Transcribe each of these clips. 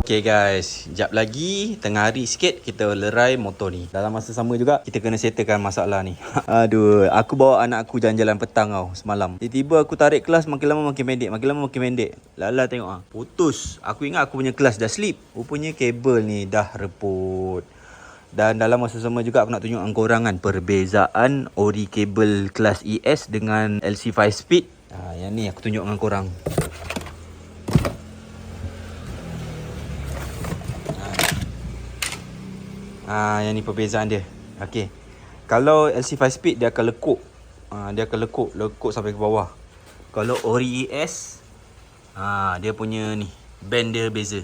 Okay guys, sekejap lagi tengah hari sikit kita lerai motor ni. Dalam masa sama juga kita kena settlekan masalah ni. Aduh, aku bawa anak aku jalan-jalan petang tau semalam. Tiba-tiba aku tarik kelas makin lama makin pendek, makin lama makin pendek. Lala tengok putus. Aku ingat aku punya kelas dah slip. Rupanya kabel ni dah reput. Dan dalam masa sama juga aku nak tunjuk korang kan perbezaan ori kabel kelas ES dengan LC 5 speed. Yang ni aku tunjuk dengan korang. Yang ni perbezaan dia. Okey. Kalau LC 5 speed dia akan lekuk. Dia akan lekuk sampai ke bawah. Kalau ori ES dia punya ni band dia beza.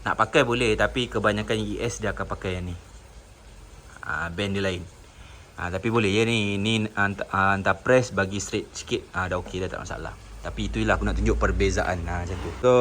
Nak pakai boleh tapi kebanyakan ES dia akan pakai yang ni. Band dia lain. Tapi boleh ya ni hantar press bagi straight sikit. Dah okey dah, tak masalah. Tapi itulah aku nak tunjuk perbezaan macam tu. So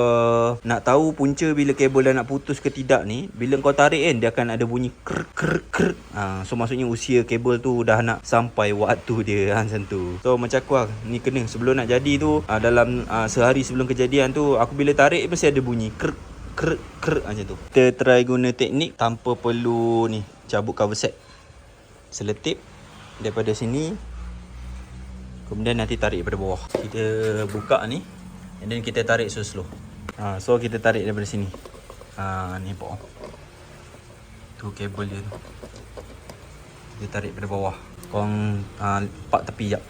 nak tahu punca bila kabel dah nak putus ke tidak ni, bila kau tarik kan dia akan ada bunyi krr krr krr. So maksudnya usia kabel tu dah nak sampai waktu dia macam tu. So macam aku ni kena sebelum nak jadi tu, dalam sehari sebelum kejadian tu aku bila tarik mesti ada bunyi krr krr krr macam tu. Kita try guna teknik tanpa perlu ni cabut cover set. Seletip daripada sini. Kemudian nanti tarik daripada bawah. Kita buka ni and then kita tarik slow. So kita tarik daripada sini. Ni nampak. Tu kabel dia tu. Kita tarik daripada bawah. Korang pak tepi jap.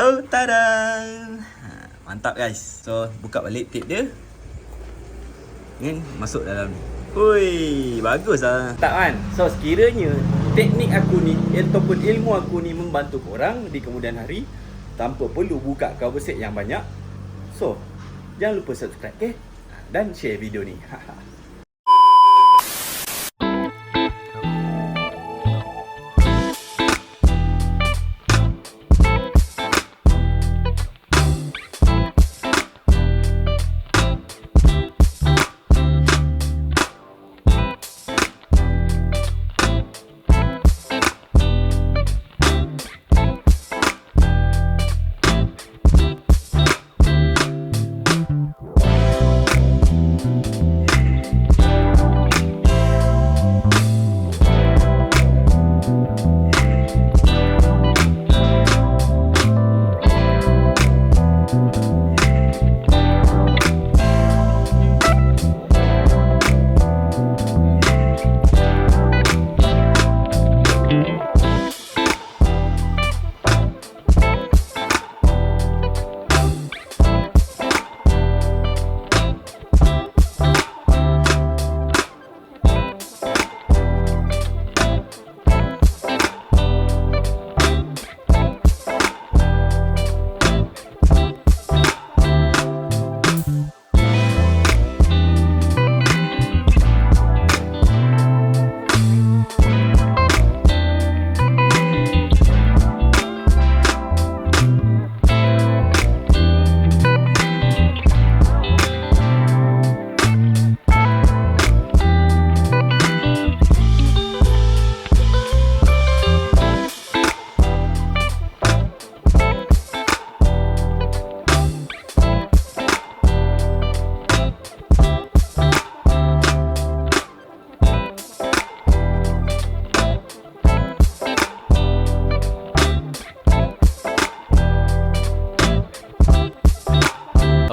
So, tada! Mantap guys. So, buka balik tape dia. Ni masuk dalam ni. Hui, bagus lah. Tak kan? So, sekiranya teknik aku ni ataupun ilmu aku ni membantu korang di kemudian hari tanpa perlu buka cover set yang banyak. So, jangan lupa subscribe, okay? Dan share video ni.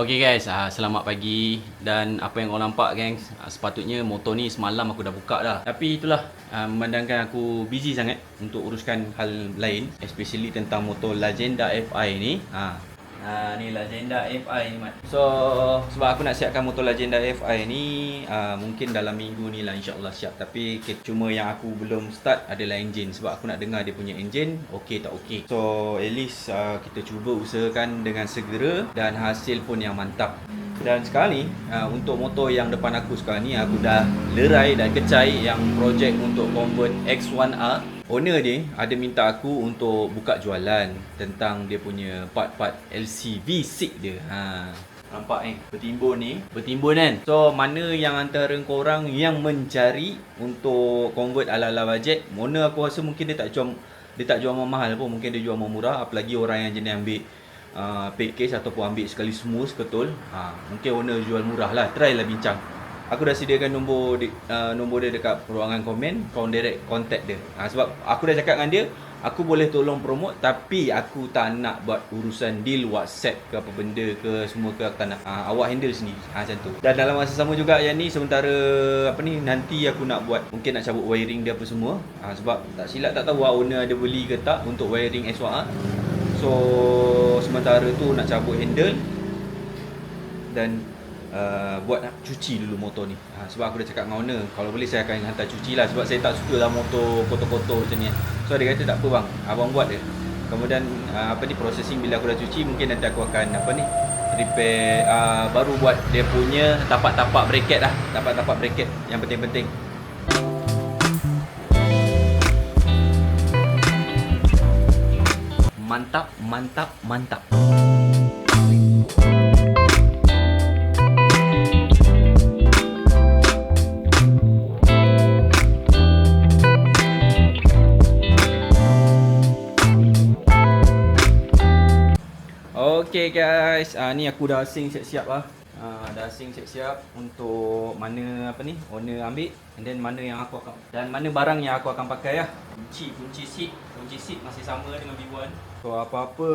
Okay guys, selamat pagi. Dan apa yang korang nampak gengs, sepatutnya motor ni semalam aku dah buka dah. Tapi itulah, memandangkan aku busy sangat untuk uruskan hal lain, especially tentang motor Lagenda FI ni. Ni Legenda FI ni Mat. So sebab aku nak siapkan motor Legenda FI ni mungkin dalam minggu ni lah insya-Allah siap. Tapi cuma yang aku belum start adalah enjin. Sebab aku nak dengar dia punya enjin okey tak okey. So at least kita cuba usahakan dengan segera dan hasil pun yang mantap. Dan sekarang ni untuk motor yang depan aku sekarang ni, aku dah lerai dan kecai yang projek untuk convert X1R. Owner dia ada minta aku untuk buka jualan tentang dia punya part-part LC V6 dia. Nampak bertimbun kan. So mana yang antara korang yang mencari untuk convert ala-ala bajet, owner aku rasa mungkin dia tak jual mahal pun, mungkin dia jual murah. Apalagi orang yang jenis ambil paid case ataupun ambil sekali semua seketul, mungkin owner jual murah lah. Try lah bincang. Aku dah sediakan nombor dia dekat ruangan komen. Korang direct contact dia. Sebab aku dah cakap dengan dia, aku boleh tolong promote, tapi aku tak nak buat urusan deal WhatsApp ke apa benda ke semua ke, aku tak nak. Awak handle sendiri. Macam tu. Dan dalam masa sama juga yang ni, sementara nanti aku nak buat, mungkin nak cabut wiring dia apa semua. Sebab tak silap tak tahu owner ada beli ke tak untuk wiring S1R. So sementara tu nak cabut handle dan buat cuci dulu motor ni. Sebab aku dah cakap dengan owner, kalau boleh saya akan hantar cuci lah. Sebab saya tak suka lah motor kotor-kotor macam ni. So dia kata tak apa bang, abang buat dia. Kemudian processing bila aku dah cuci, mungkin nanti aku akan repair, baru buat dia punya tapak-tapak bracket lah. Tapak-tapak bracket yang penting-penting. Mantap, mantap, mantap. Okay guys, ni aku dah asing siap-siap lah. Dah asing siap-siap untuk mana owner ambil, and then mana yang aku akan, dan mana barang yang aku akan pakai lah. Kunci seat masih sama dengan B1. So apa-apa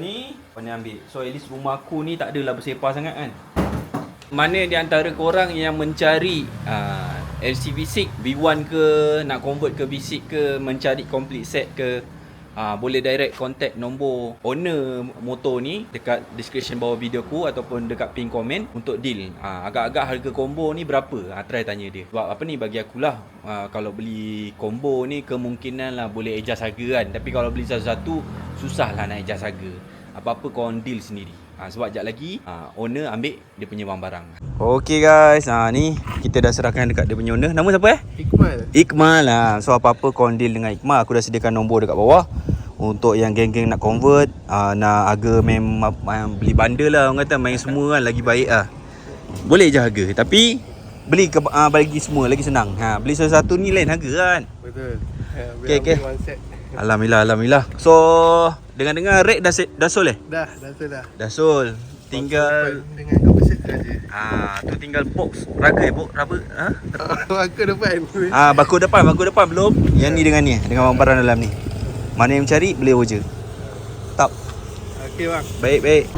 ni mana ambil. So at least rumah aku ni tak adalah bersepah sangat kan. Mana di antara korang yang mencari LCV6 B1 ke, nak convert ke B6 ke, mencari complete set ke, boleh direct contact nombor owner motor ni dekat description bawah video ku ataupun dekat pin komen untuk deal. Agak-agak harga combo ni berapa? Try tanya dia. Sebab bagi akulah, kalau beli combo ni kemungkinan lah boleh adjust harga kan. Tapi kalau beli satu-satu, susah lah nak adjust harga. Apa-apa korang deal sendiri. Sebab sekejap lagi owner ambil dia punya barang-barang. Okay guys, ni kita dah serahkan dekat dia punya owner. Nama siapa Iqmal lah. So apa-apa korang deal dengan Iqmal. Aku dah sediakan nombor dekat bawah. Untuk yang geng-geng nak convert, nak harga beli bundle lah, orang kata main semua kan, lagi baik lah. Boleh je harga, tapi beli bagi semua lagi senang. Beli satu-satu ni lain harga kan. Betul. Okay. Alhamdulillah. So dengar-dengar rate dah sol Dah sol. Tinggal dengan composite saja. Tu tinggal box rubber. Baku depan belum. Yang ni dengan barang-barang dalam ni. Mana yang mencari boleh order. Tak. Okey bang. Baik.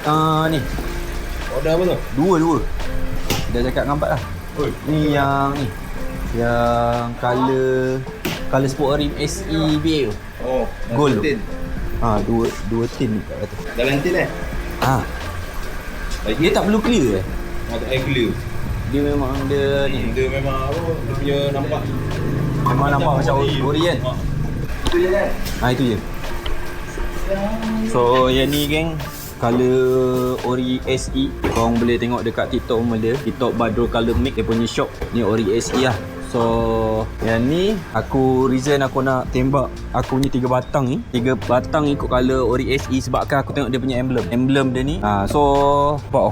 Ni. Order apa tu? Dua. Dah cakap dengan Abad lah. Oi. Ni yang ni. Yang color sport rim SEBA tu. Oh, Gold tu. tin. Dua tin kat atas. Dalam tin Dia tak perlu clear tak air clear. Dia memang dia ni. Dia memang apa? Dia punya nampak. Memang nampak macam ori kan. Itu je kan? Itu je. So yang ni geng, color Ori SE. Korang boleh tengok dekat TikTok pun ada. TikTok Badrul Color Mix, dia punya shop. Ni Ori SE lah. So yang ni reason aku nak tembak aku punya 3 batang ni. 3 batang ikut color Ori SE sebabkan aku tengok dia punya emblem dia ni. So apa?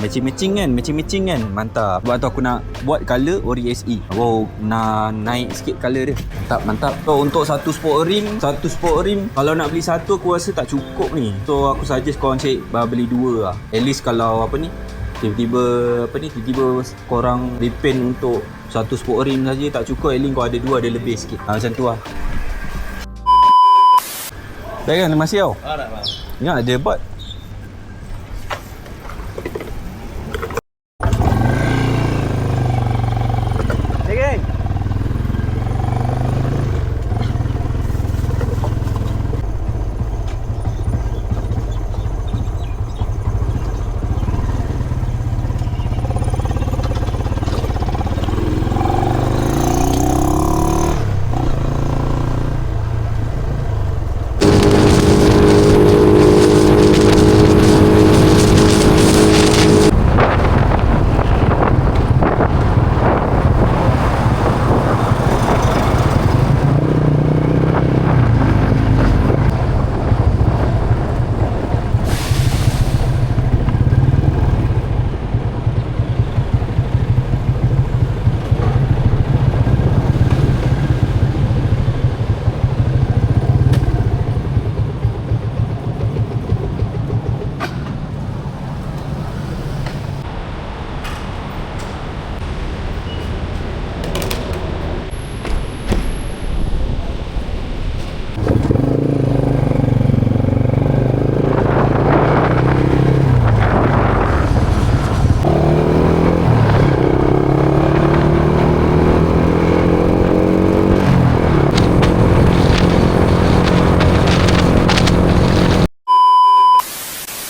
Matching kan. Mantap. Sebab tu aku nak buat color Ori SE. Wow, nak naik sikit color dia. Mantap. So untuk satu sport rim kalau nak beli satu aku rasa tak cukup ni. So aku suggest korang beli 2 lah. At least kalau tiba-tiba korang repaint untuk satu sport rim saja tak cukup, at least kau ada 2 ada lebih sikit. Macam tu lah. Baik kan, masih tau? Nak bang. Ingat ada bot. Baik kan?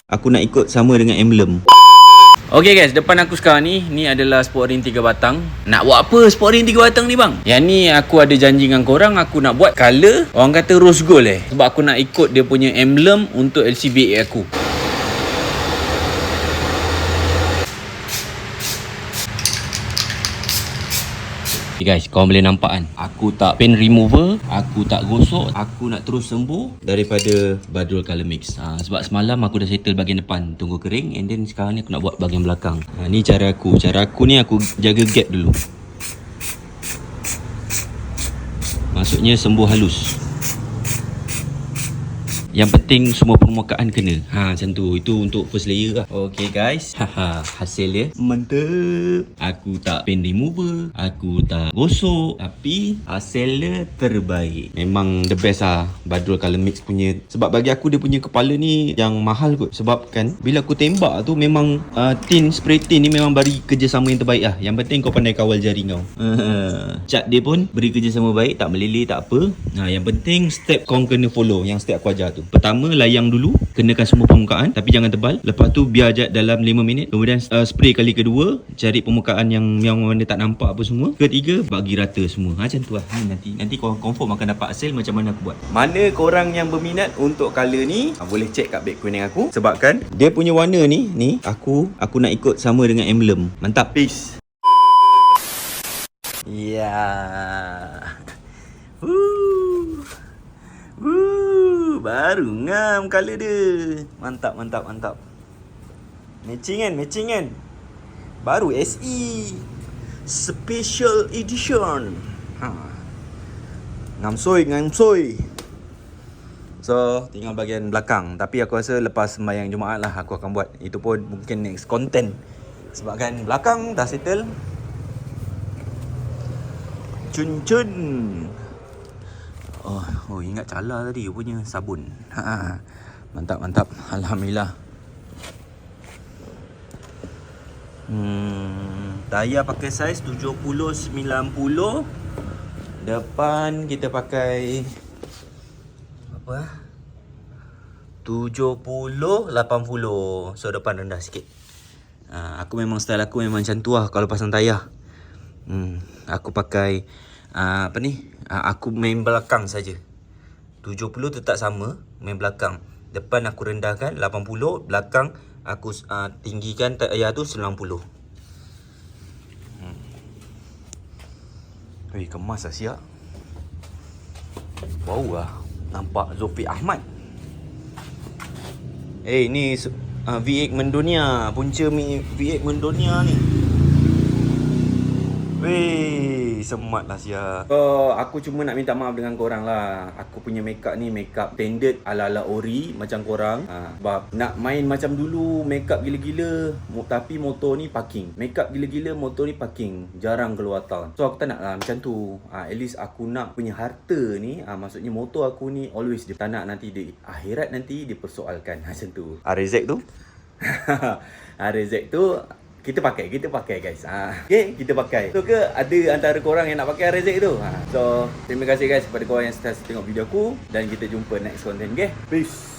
Aku nak ikut sama dengan emblem. Okay guys, depan aku sekarang ni adalah sport ring 3 batang. Nak buat apa sport ring 3 batang ni bang? Yang ni aku ada janji dengan korang, aku nak buat color orang kata rose gold sebab aku nak ikut dia punya emblem untuk LCBA aku. Okay guys, korang boleh nampak kan, aku tak paint remover, aku tak gosok, aku nak terus sembuh daripada Badrul Color Mix. Sebab semalam aku dah settle bahagian depan, tunggu kering, and then sekarang ni aku nak buat bahagian belakang. Ni cara aku ni aku jaga gap dulu. Maksudnya sembuh halus. Yang penting semua permukaan kena. Macam tu. Itu untuk first layer lah. Okay guys. Hasil dia mantap. Aku tak paint remover, aku tak gosok, tapi hasil dia terbaik. Memang the best lah Badrul Color Mix punya. Sebab bagi aku dia punya kepala ni yang mahal kot. Sebab kan bila aku tembak tu memang spray tin ni memang beri kerjasama yang terbaik lah. Yang penting kau pandai kawal jari kau. Cat dia pun beri kerjasama baik, tak meleleh, tak apa. Yang penting step kau kena follow yang step aku ajar tu. Pertama, layang dulu, kenakan semua permukaan tapi jangan tebal. Lepas tu biar je dalam 5 minit. Kemudian spray kali kedua, cari permukaan yang mana tak nampak apa semua. Ketiga, bagi rata semua. Macam tu lah. Nanti korang confirm akan dapat hasil macam mana aku buat. Mana korang yang berminat untuk color ni, boleh check kat background aku. Sebabkan dia punya warna ni aku nak ikut sama dengan emblem. Mantap. Peace. Baru ngam color dia. Mantap. Matching kan? Baru SE Special Edition. Ngam soy. So tinggal bahagian belakang. Tapi aku rasa lepas sembahyang Jumaat lah aku akan buat. Itu pun mungkin next content. Sebab kan belakang dah settle. Cun. Oh ingat cala tadi punya sabun. Mantap. Alhamdulillah. Tayar pakai saiz 70-90. Depan kita pakai apa? 70-80. So depan rendah sikit. Aku memang style aku memang macam tu lah kalau pasang tayar. Aku pakai aku main belakang saja. 70 tetap sama, main belakang. Depan aku rendahkan 80, belakang aku tinggikan tayar tu 90. Weh, kemas lah siap. Bau lah. Nampak Zofiq Ahmad. Ni V8 Mendonia. Punca V8 Mendonia ni. Weh, semat lah siap. Aku cuma nak minta maaf dengan korang lah. Aku punya makeup ni makeup standard ala-ala ori macam korang. Sebab nak main macam dulu makeup gila-gila, tapi motor ni parking. Makeup gila-gila, motor ni parking. Jarang keluar town. So aku tak nak lah macam tu. At least aku nak punya harta ni, maksudnya motor aku ni always dia tak nak nanti di akhirat nanti dipersoalkan. Macam tu. Rezek tu. Rezek tu kita pakai guys. Okay, kita pakai. So ke ada antara korang yang nak pakai Rezek tu? So terima kasih guys kepada korang yang start tengok video aku, dan kita jumpa next content. Okay, peace.